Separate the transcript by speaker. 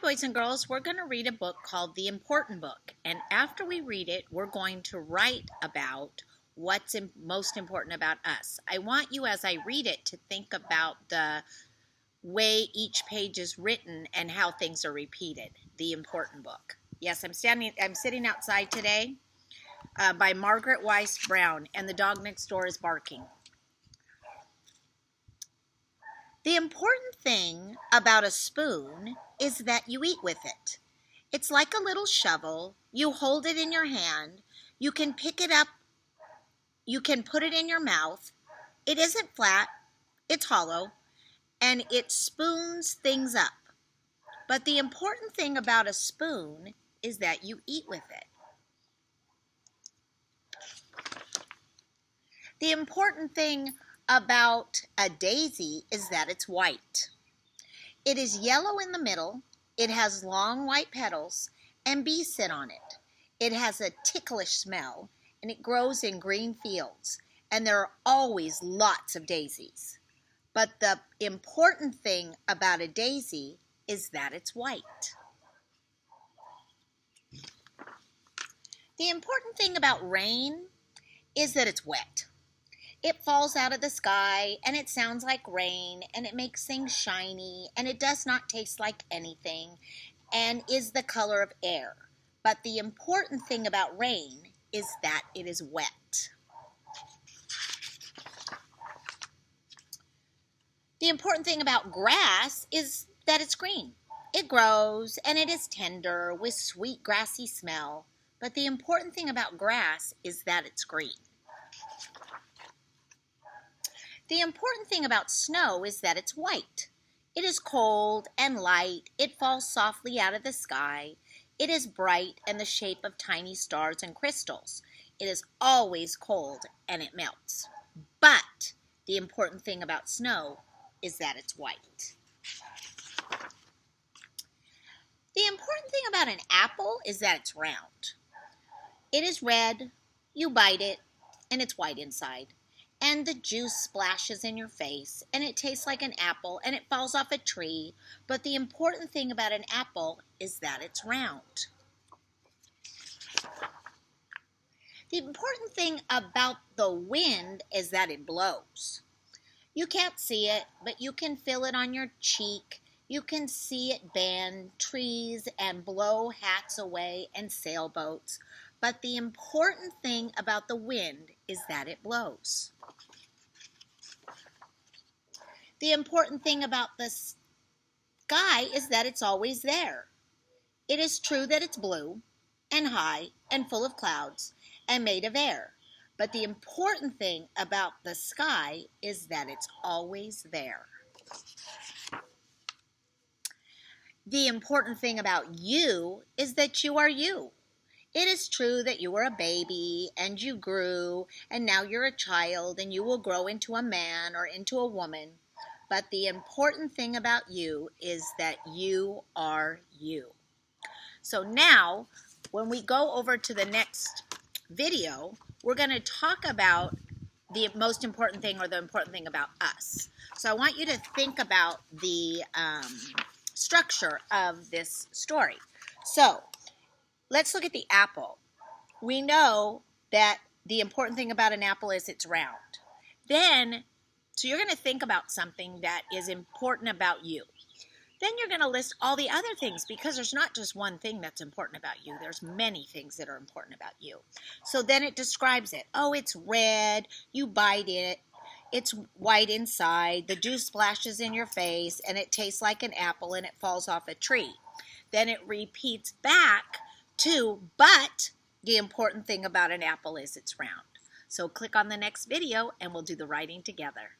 Speaker 1: boys and girls, we're going to read a book called The Important Book. And after we read it, we're going to write about what's most important about us. I want you, as I read it, to think about the way each page is written and how things are repeated. The Important Book. Yes, I'm sitting outside today by Margaret Wise Brown, and the dog next door is barking. The important thing about a spoon is that you eat with it. It's like a little shovel. You hold it in your hand. You can pick it up. You can put it in your mouth. It isn't flat. It's hollow. And it spoons things up. But the important thing about a spoon is that you eat with it. The important thing about a daisy is that it's white. It is yellow in the middle, it has long white petals, and bees sit on it. It has a ticklish smell, and it grows in green fields, and there are always lots of daisies. But the important thing about a daisy is that it's white. The important thing about rain is that it's wet. It falls out of the sky, and it sounds like rain, and it makes things shiny, and it does not taste like anything, and is the color of air. But the important thing about rain is that it is wet. The important thing about grass is that it's green. It grows, and it is tender with sweet grassy smell. But the important thing about grass is that it's green. The important thing about snow is that it's white. It is cold and light. It falls softly out of the sky. It is bright and the shape of tiny stars and crystals. It is always cold and it melts. But the important thing about snow is that it's white. The important thing about an apple is that it's round. It is red, you bite it, and it's white inside. And the juice splashes in your face, and it tastes like an apple, and it falls off a tree. But the important thing about an apple is that it's round. The important thing about the wind is that it blows. You can't see it, but you can feel it on your cheek. You can see it bend trees and blow hats away and sailboats. But the important thing about the wind is that it blows. The important thing about the sky is that it's always there. It is true that it's blue and high and full of clouds and made of air. But the important thing about the sky is that it's always there. The important thing about you is that you are you. It is true that you were a baby and you grew and now you're a child and you will grow into a man or into a woman. But the important thing about you is that you are you. So now, when we go over to the next video, we're going to talk about the most important thing or the important thing about us. So I want you to think about the structure of this story. So let's look at the apple. We know that the important thing about an apple is it's round. So you're going to think about something that is important about you. Then you're going to list all the other things because there's not just one thing that's important about you. There's many things that are important about you. So then it describes it. Oh, it's red. You bite it. It's white inside. The juice splashes in your face and it tastes like an apple and it falls off a tree. Then it repeats back to, but the important thing about an apple is it's round. So click on the next video and we'll do the writing together.